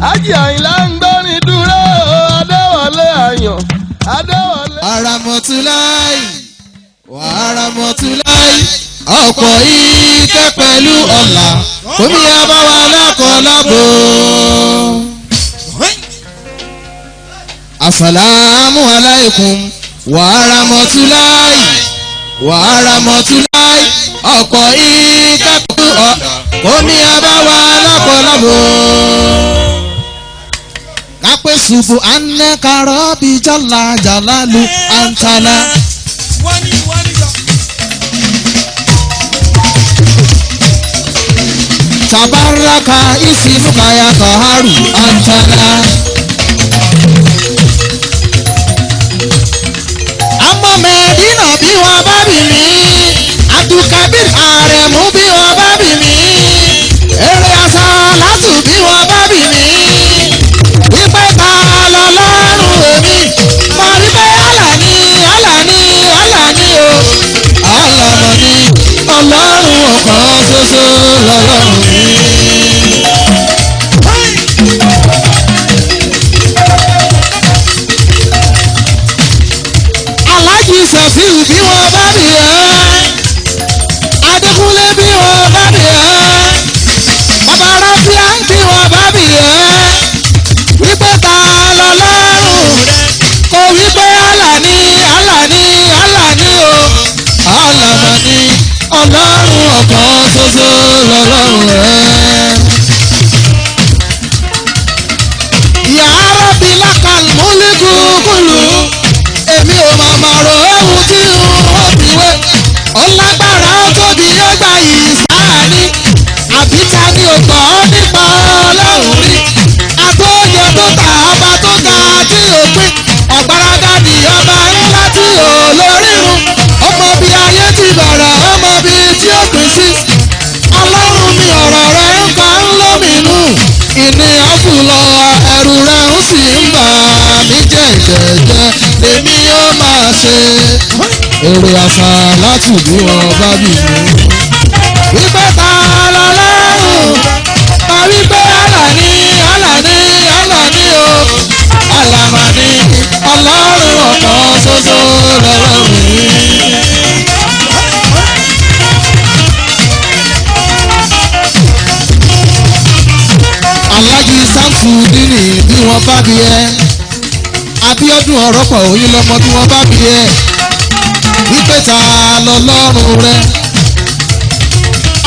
Ájì Àyìnlá ń gbórin dúró Adéwọlé àyàn Adéwọlé. Àràmọ̀túláì wà àràmọ̀túláì ọ̀pọ̀ ike pẹ̀lú ọ̀la omi abáwa lákọ̀ọ́lábò. Asalaamu alaikum wà àràmọ̀túláì wà àràmọ̀túláì ọ̀pọ̀ ike pẹ̀lú ọ̀la omi abáwa lákọ̀ọ́lábò. Kápẹ́ ṣubú anẹ́kàrọ́ bíi jọ́lá jàlálù àǹtálá. Tabaraka isimuka ya kaharu antala. Àmọ́ Mẹ́dínà bí wọ́n bá bì mí, Abdulkabir Aremu bí wọ́n bá bì mí, Eré Asálátù bí wọ́n bá bì mí, wípé ta lọ́lọ́run èmi, mo rí pé Allah ni Allah ni Allah ni o, Allah mọ̀ ni Ọlọ́run ọ̀kan ṣoṣo lọ́lọ́run mi. Aláàjì Sẹ̀fíù bí wọ́n bá bì ẹ́, Adékúnlé bí wọ́n bá bì ẹ́, Bàbá Ráfíà bí wọ́n bá bì ẹ́, wípé ta lọ́lọ́run kò wípé Allah ni Allah ni Allah ni o, Allah mọ̀ ni Ọlọ́run ọ̀kan ṣoṣo lọ́lọ́run rẹ̀. Ya Rabbi lakal mulku kullu, èmi ò máa máa ro ohun tí ó fi wé. Ó lágbára ó tóbi ó gbà yìí sáà ní. Àbí ta ni ò gbọ́ nípa Ọlọ́run rí? Atóye tó ta ọba tó ga tí ò pín. Ọ̀gbaradàdì ọba ńlá tí ò lórírun. Ọmọ bí ayé ti bẹ̀rẹ̀ ọmọ bí tí ó pín sí. Ọlọ́run mi ọ̀rọ̀ rẹ̀ ń kọ́ ń lómìnú. Ìníyàn kù lọ ẹrù rẹ̀ ń sì ń bà mí jẹ́jẹ́jẹ́ lèmi ó máa ṣe. Eré Asálátù bí wọ́n bá bì mí. Wípé ta lọ́lọ́run má wípé Allah ni Allah ni Allah ni o. Allah mà ni Ọlọ́run ọ̀kan ṣoṣo lọ́lọ́run mi. Aláàjì Sámsùdínì bí wọ́n bá bí ẹ, Abíọ́dún Ọ̀rọ̀pọ̀ òyìn lọ́mọ bí wọ́n bá bí ẹ, wípé ta lọ́lọ́run rẹ.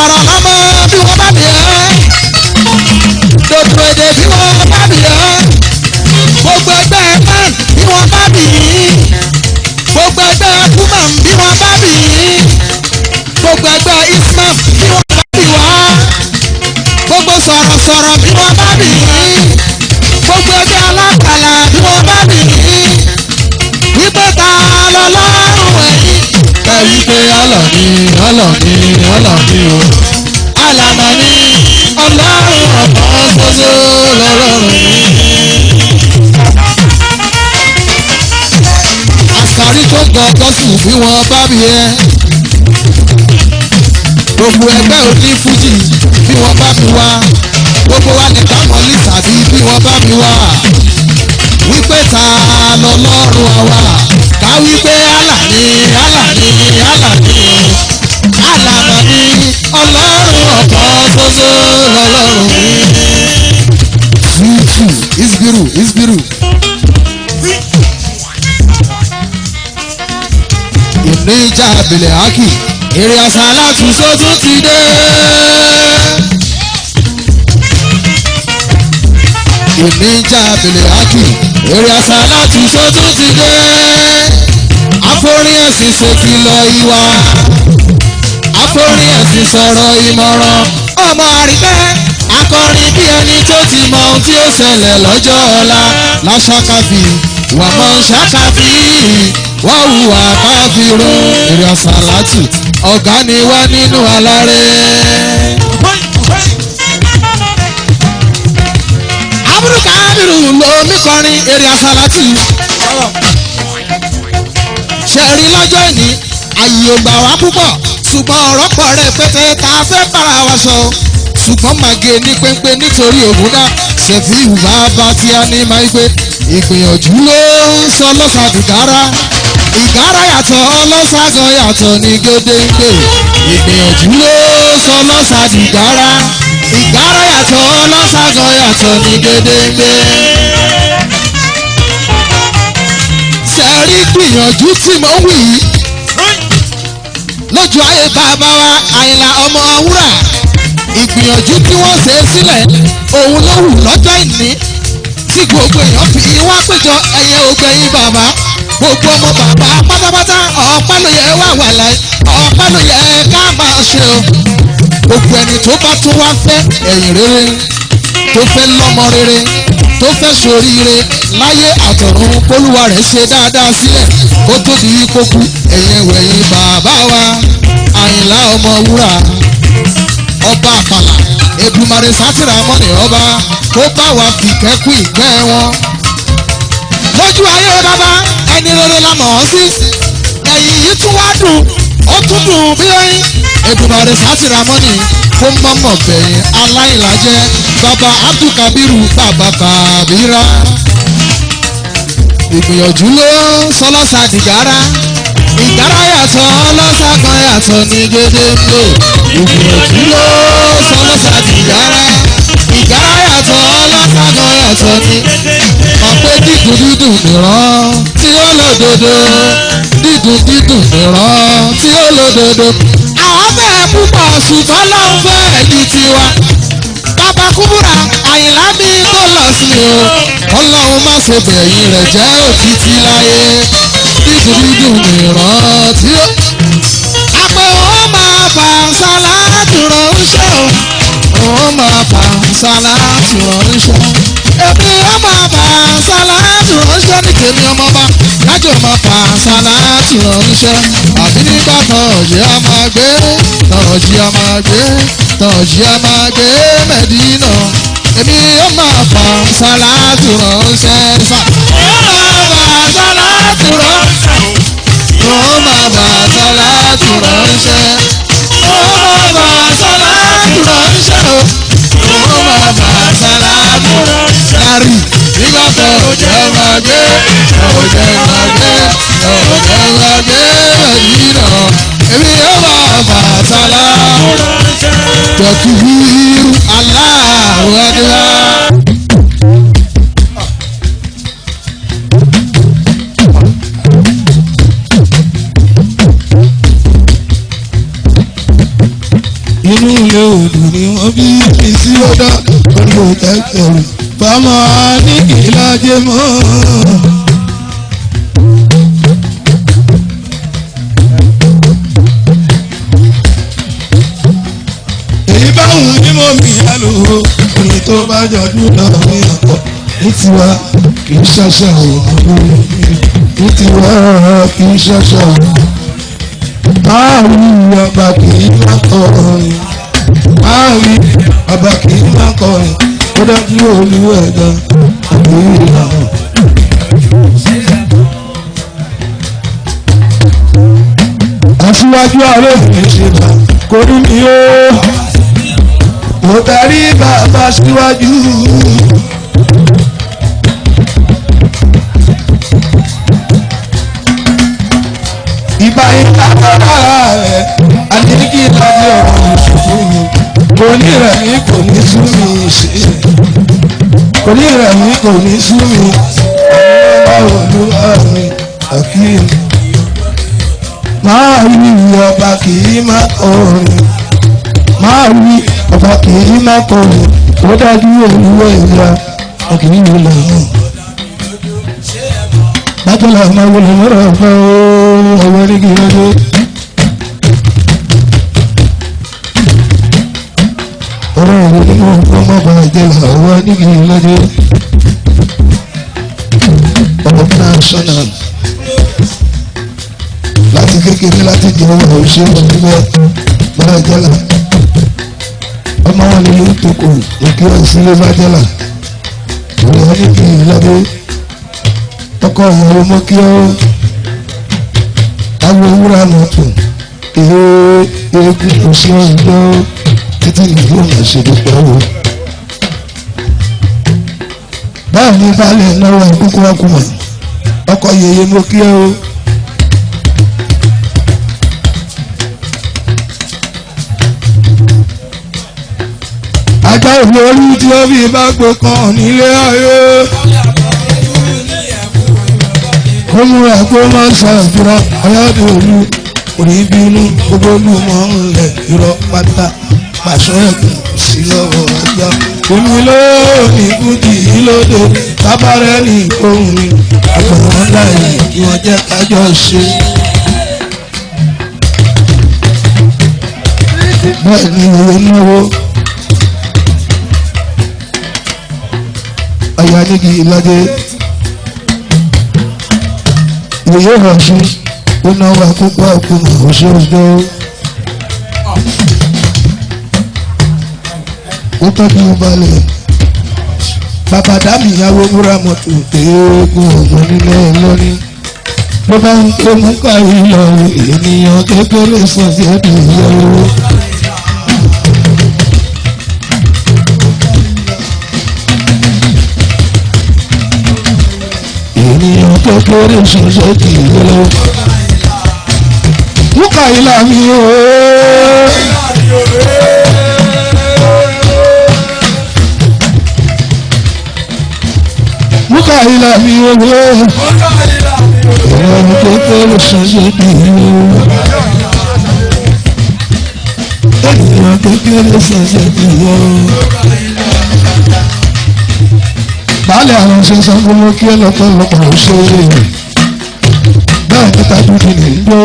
Ọ̀rọ̀ lọ́mọ bí wọ́n bá bí ẹ, Dòdò èdè bí wọ́n bá bí ẹ, gbogbo ẹgbẹ́ man bí wọ́n bá bí yín, gbogbo ẹgbẹ́ Kuman bí wọ́n bá bí yín, gbogbo ẹgbẹ́ Islam bí wọ́n bá bí wá, gbogbo sọ̀rọ̀sọ̀rọ̀ bí wọ́n bá bì yín, gbogbo ẹgbẹ́ alákàlà bí wọ́n bá bì yín, wípé ta lọ́lọ́run ẹ̀yìn. Ẹ wípé Allah ni Allah ni Allah ni o, Allah mà ni Ọlọ́run ọ̀kan ṣoṣo lọ́lọ́run mi. Àṣàrí tó gbọ́dọ̀ sùn bí wọ́n bá bì ẹ́, gbogbo ẹgbẹ́ òní fújì bí wọ́n bá mi wá, gbogbo wa ní kámọ́ lìsàbí bí wọ́n bá mi wá, wípé ta lọ́lọ́run àwa, ká wípé Allah ni Allah ni Allah ni o, Allah mà ni Ọlọ́run ọ̀kan ṣoṣo lọ́lọ́run mi. Zùtù Isbiru Isbiru. Ìníjà àbìlẹ̀ hákì. Eré Asálátù sótún ti dé. Ìníjà àbìlẹ̀ hákì. Eré Asálátù sótún ti dé. Afórin ẹ̀sìn ṣèkìlọ̀ ìwà. Afórin ẹ̀sìn sọ̀rọ̀ ìmọ̀ràn. Ọmọ àríkẹ́ akọrin bí ẹni tó ti mọ ohun tí ó ṣẹlẹ̀ lọ́jọ́ ọ̀la. Láṣàkàbí wàmọ̀ ṣàkàbí wọ́n hùwà káfíìrù. Eré Asálátù ọ̀gá ni wá nínú aláré. Abdulkabiru lomi kọrin Eré Asálátù. Ṣẹ̀rí lọ́jọ́ ìní àyè ò gbà wá púpọ̀ ṣùgbọ́n ọ̀rọ̀ pọ̀ rẹ̀ pété tá a fẹ́ bára wa sọ. Ṣùgbọ́n màgé ní péńpé nítorí ògùn náà Ṣèfíù bàbá tí a ní máa ń gbé ìgbìyànjú ló ń sọ lọ́sà dìgárá ìgárá yàtọ̀ ọlọ́sà gan yàtọ̀ ní gédéńgbé ìgbìyànjú ló ń sọ lọ́sà dìgárá ìgárá yàtọ̀ ọlọ́sà gan yàtọ̀ ní gédéńgbé. Ṣẹ̀rí gbìyànjú tí mo ń wì yìí lójú ayé bàbá wa Àyìnlá ọmọ wúrà ìgbìyànjú tí wọ́n ṣe sílẹ̀ òun ló wù lọ́jọ́ ìní tí gbogbo èèyàn fi wá péjọ ẹ̀yẹ ògbẹ̀yìn bàbá gbogbo ọmọ bàbá pátápátá ọ̀pá ló yẹ wà wà láì ọ̀pá ló yẹ ká máa ṣe o gbogbo ẹni tó bá tún wá fẹ́ ẹ̀yìn rere tó fẹ́ lọ́mọ rere tó fẹ́ ṣoríire láyé àtọ̀run kólúwa rẹ̀ ṣe dáadáa sílẹ̀ kó tó di kókú ẹ̀yẹ wẹ̀yìn bàbá wa Àyìnlá ọmọ wúrà ọba àpàlà Èdùmàrè sátìrà mọ́nì ọba kó bá wa fìkẹ́ kú ìkẹ́ wọn. lójú ayé bàbá ẹni rere la mọ̀ ọ́ sí ẹ̀yìn yìí tún wá dùn ó tún dùn bí oyin Èdùmàrè sátìrà mọ́nì kó mọ́mọ́ bẹ̀yìn aláìlájẹ́ bàbá Abdulkabiru bàbá Kabira. ìgbìyànjú ló sọlọ́sà dìgárá ìgárá yàtọ̀ ọlọ́sà kan yàtọ̀ ní gédéńgbé ìgbìyànjú ló sọlọ́sà dìgárá ìgárá yàtọ̀ ọlọ́sà kan yàtọ̀ ní. ọ̀pẹ dídùn dídùn nìran tí ó lòdòdó dídùn dídùn nìran tí ó lòdòdó. àwọn bẹ́ẹ̀ púpọ̀ ṣùgbọ́n lọ́n fẹ́ẹ̀ di tiwa. bàbá Kúbúrà Àyìnlá mi kò lọ sí o ọlọ́run má ṣe bẹ̀yìn rẹ̀ jẹ́ òtítí láyé dídùn nìran tí ó. àpè ó máa fà sálátù ránṣẹ́ o ó máa fà sálátù ránṣẹ́ èmi ó máa fà sálátù ránṣẹ́ ní tèmi ọmọba lájò máa fà sálátù ránṣẹ́ àbí nígbà tọ̀jì á máa gbé tọ̀jì á máa gbé tọ̀jì á máa gbé Mẹ́dínà èmi ó máa fà sálátù ránṣẹ́ sá. ó máa fà sálátù ránṣẹ́ ó máa fà sálátù ránṣẹ́ ó máa fà sálátù ránṣẹ́ ó máa fà sálátù ránṣẹ́. lárí nígbà tó òjò máa gbé òjò máa gbé òjò máa gbé Mẹ́dínà èmi ó máa fà sálátù ránṣẹ́. Tẹ̀kíbírù Allahu Akbar. inú ilé odò ni wọ́n bí mi sí ọ̀dọ́ orí òtẹ́kẹ̀rù fámọ́ ní ìlàjẹ mọ́. èyí báwọn mímọ́ mi yá lò ó orin tó bá jọjú náà ní ọ̀pọ̀ ní tiwa kì í ṣàṣà òun ní tiwa kì í ṣàṣà òun. Máàrí ọba kì í má kọrin, máàrí ọba kì í má kọrin, ó dájú olúwa ẹ̀dá àbí ìlànà. Aṣíwájú ààrẹ mi ṣe bá kò rí mi ó, mo darí bàbá síwájú. Ìbá ìtàkọ́ra rẹ̀ àdínkì lábẹ́ ọ̀rọ̀ ìṣòfò mi. Kò ní rẹ̀ mí kò ní sú mi ṣe. Kò ní rẹ̀ mí kò ní sú mi. Ọlọ́wọ́ olúwa mi àkíyè. Máa rí ọba kì í má kọrin. Máa rí ọba kì í má kọrin. Ó dájú olúwa ìyá ọkùnrin ìlú lọ́wọ́. Bájọ́lá máa wọlé mọ́ra ọ̀fẹ́ ọwọ́ ní kí lọ́dọ́. Ọ̀rọ̀ ìwé nínú ọmọ ọba ìjẹ̀lá ọwọ́ ní kí lọ́dọ́. Ọmọ national láti kékeré láti jẹ ọwọ́ òṣèlú nílẹ̀ mọ́ra ìjẹ̀lá. Ọmọ wọn ni ló ń tokò òkè ọ̀sílẹ̀ bájọ́lá. Ọwọ́ ní kí lọ́dọ́. Ọkọ ìyàwó mọ́ kí ọ́ àwọn ewúrẹ́ mọ́tò eégún kò sí ọ̀dọ́ títí nìyí ọ̀nà ìṣèlú pẹ̀lú. bẹ́ẹ̀ ni balẹ̀ náwó àkókò ọkùnrin ọkọ̀ yèyé mo kí ẹ o. ajá òbí orí tí ó bí bá gbé kan nílé ayé. ó múra kó má ṣàfihà ayáde òlu orí bínú gbogbo olúmọ̀ ńlẹ̀ irọ́ pátá pàṣẹ ẹ̀kún sí lọ́wọ́ ọjọ́. èmi ló ní kùtì yìí lóde tábàárẹ̀ ní ohun mi àgbọ̀n láàyè kí wọ́n jẹ́ kájọ ṣe. bẹ́ẹ̀ ni òwe náwó àyà nígi ìlàjẹ ìwòye ọ̀ṣun ó náwó àkókò àkókò òṣèlú ó tọ́jú balẹ̀ bàbá dámì ìyàwó múra mọ́tò téégún ọ̀gbọ́n nílẹ̀ lọ́ní ló bá ń pè mú kárí lọ ènìyàn kékeré sàn sí ẹ̀dùn ìyàwó. ènìyàn kékeré sàn sí ẹ̀dùn ìyàwó. mú kárí láàmì ooo. Muka ila mi owo, ọ̀rọ̀ kékeré ṣẹ̀ṣẹ̀ dìrò. Ènìyàn kékeré ṣẹ̀ṣẹ̀ dìrò. Baálé àwọn ṣe sọ fún mi kí ẹ lọ́pọ̀lọpọ̀ ṣe é. Bẹ́ẹ̀ ni Tàdúdì ní gbó.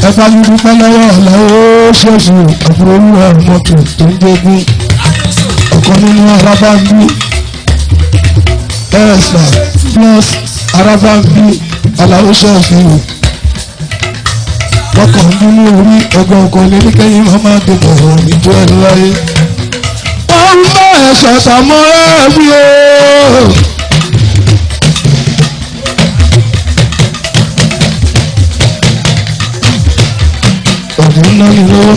Ẹ bá mi dúpẹ́ lọ́wọ́ ọ̀làwọ́ ṣẹ̀ṣẹ̀ àbúrò olúwa mọ́tò tó ń jẹ́gún. Ọ̀kan nínú arábáńbí ẹ̀ẹ́sà plus arábáńbí aláwọ̀ṣẹ́ òfin ọkàn nínú orí ọgbọ̀n ọkàn lé ní kẹ́yìn mọ́má dìbò ọ̀rọ̀ ìjọ ẹ̀ láyé. wọ́n ń bá ẹ̀ṣẹ̀ tàmọ́rẹ́ bí o. ọ̀dùn náà ni lọ́wọ́.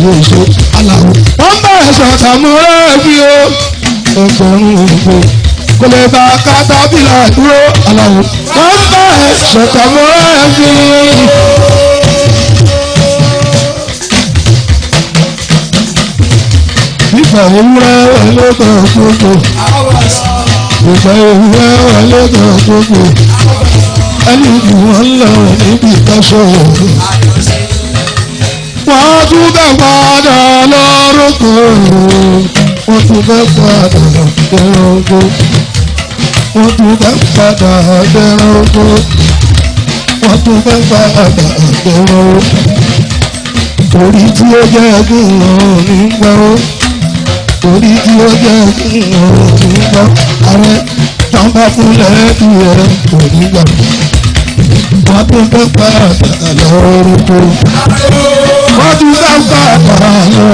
yóò ṣe aláwọ̀. wọ́n bá ẹ̀ṣọ́ tàmúrẹ́ bí o. ẹgbẹ̀rún ògbó kò lè bá kátàbílà dúró aláwọ̀. wọ́n bá ẹ̀ṣọ́ tàmúrẹ́ bí o. nígbà ewúrẹ́ ẹlẹ́gbẹ̀ gbogbo. nígbà ewúrẹ́ ẹlẹ́gbẹ̀ gbogbo. ẹni bí wọ́n lọ níbi ìtọ́sọ̀ wọ́n tún bẹ́ padà lọ́rùkọ wọ́n tún bẹ́ padà dẹ̀rọ̀gbọ́ wọ́n tún bẹ́ padà dẹ̀rọ̀gbọ́ wọ́n tún bẹ́ padà dẹ̀rọ̀ orí tí ó jẹ́ kí wọ́n nígbà ó orí tí ó jẹ́ kí wọ́n nígbà ààrẹ tán bá fúnlẹ̀ ìyẹn kò nígbà wọ́n tún bẹ́ padà lọ́rùkọ. Wọ́n tún bá padà lọ.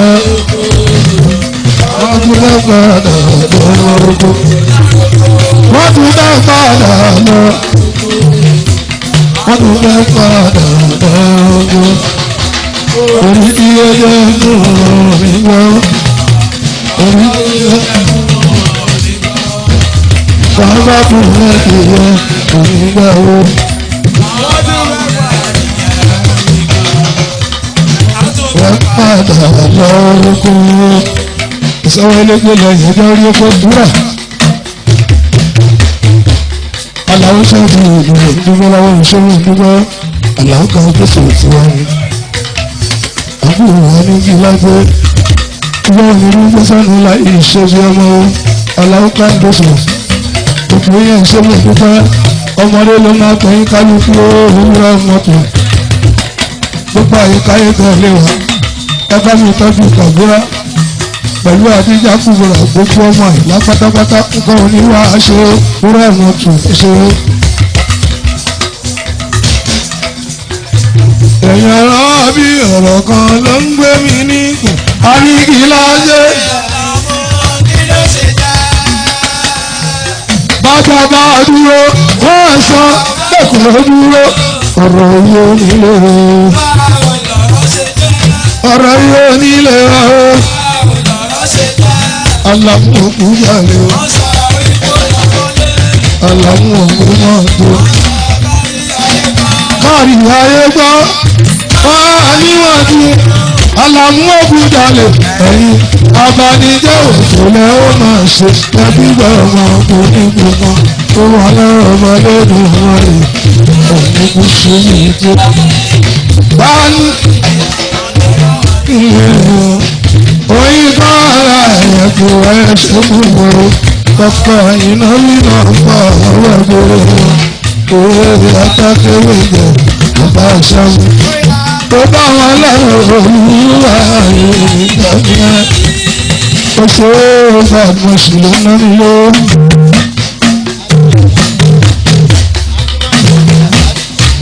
Wọ́n tún bá padà lọ. Wọ́n tún bá padà lọ. Wọ́n tún bá padà lọ. Orí tí ó yẹ kó mi gbọ́. Orí tí ó yẹ kó mi gbọ́. Wọ́n bá tún bá kìí kò ní gbà ó. Padà lọ́rùkú ìsọ̀rọ̀ ẹlẹ́gbẹ́ lẹ́yìn ẹjọ́ orí ọkọ̀ dúrà aláwọ̀ ṣáàtì ìdúró ìdúró láwọn ìṣòro ìdúró aláwọ̀ kan pèsè òtún wọn ni àbúrò wọn ní kí lágbé ìwọ onírú gbèsànù láì ìṣẹ́jú ọmọ aláwọ̀ kan pèsè òkú yẹn ìṣòro ìdúró ọmọdé ló máa pẹ̀yìn kálukú òwúrọ̀ mọ́tò gbogbo àyíká yẹn kan lé wa ẹgbẹ́ mi tọ́jú kàgbéra pẹ̀lú àdíjà kúgbòrò gbogbo ọmọ ìlà pátápátá nǹkan oníwà ṣe wúrọ̀ ẹ̀wọ̀n tù ṣe. ẹ̀yìn ọ̀rọ̀ bí ọ̀rọ̀ kan ló ń gbé mi níkùn àríkì láṣẹ. bàtà bá dúró wọ́n sọ lẹ́kọ̀ọ́ dúró ọ̀rọ̀ yóò nílé o. ọ̀rọ̀ yóò nílé o. Alamu òkú yàrá o. Alamu òkú náà tó. káàrí ayé gbọ́ wọ́n níwájú. Alamu òkú jalè ẹ̀yìn abanijẹ́ òṣèlè ó máa ṣe ẹbí gbọ̀ngàn onígbọ̀ngàn tó wà lọ́rọ̀ ọmọlẹ́dùn wọn rè òníkú sí ní tó. báyìí oyin kan ara ẹ̀yẹ̀ kò ẹ̀ṣẹ̀ gbogbo pọ̀pọ̀ iná nínú ọ̀pọ̀ ọwọ́ gbogbo òwe àtàkéwé jẹ ọba ìṣàwọ̀ tó bá wọn lẹ́rọ̀ òwúrọ̀ ìgbàgbé ó ṣe é fàgbọ́n sí lọ́nà nílò.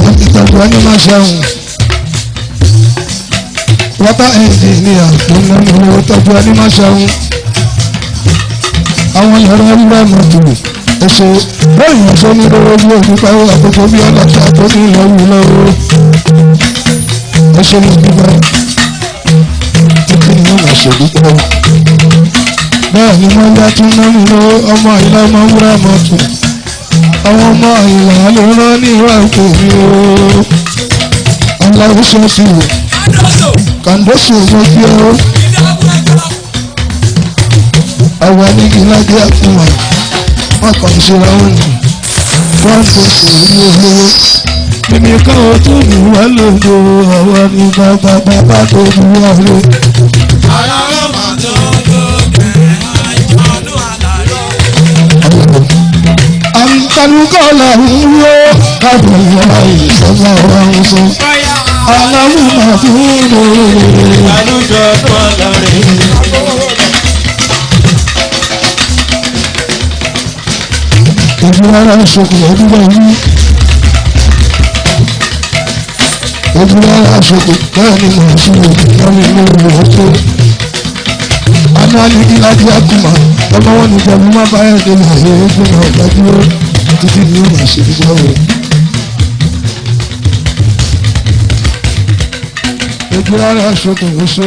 wọ́n ti tọ́jú ẹni máa ṣẹ́hùn wọ́tá ẹnjìníà tó ń lọ́nà owó tọ́jú ẹni máa ṣẹ́hùn àwọn yàrá ńlá mọ̀tò ẹ̀ṣẹ̀ bóyá ṣe ní lọ́wọ́ bí òkúta àkókò bí ọlọ́ta tó ní ìlọ́wọ́ lọ́wọ́ ẹ̀ṣẹ̀ ní ìgbà títí ni wọ́n máa ṣèdúpọ̀ bẹ́ẹ̀ ni wọ́n yá tún náà nínú ọmọ ìlà ọmọ wúrà mọ́tò àwọn ọmọ ìlà ló rán ní ìwà òkè mi o aláwọ̀ ṣọ́ọ̀ṣì kàndóṣù mo fi ọ́ àwọn anìkìlágbé àfihàn wọn kàn ń ṣera wọn ni wọn kò sì rí olówó mímí káwọn tó ní wá lòdò àwọn ní bàbá tó ní wá lò. àǹkanúkọ́ làwọn ń wó àbẹ̀wò ìṣọ́gbà ọ̀hún sọ. aláwọ̀ máa fún un àlùjọ tó lọ́rẹ̀. ojúlára aṣọ́kù ojúlá yìí ojúlára aṣọ́kù bẹ́ẹ̀ ni mo ṣe lórí lórí ọjọ́ anáàlì ìlàjì àkùmá ọmọ wọn ní ìjọba má bá ẹ̀ délé ayé ẹgbẹ́ náà gbajúmọ̀ títí ní ó máa ṣe gbígbọ́ rẹ̀. ojúlára aṣọ́kù ó ṣe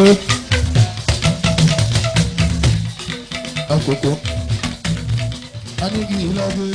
àkókò. Anigi ìlàjì.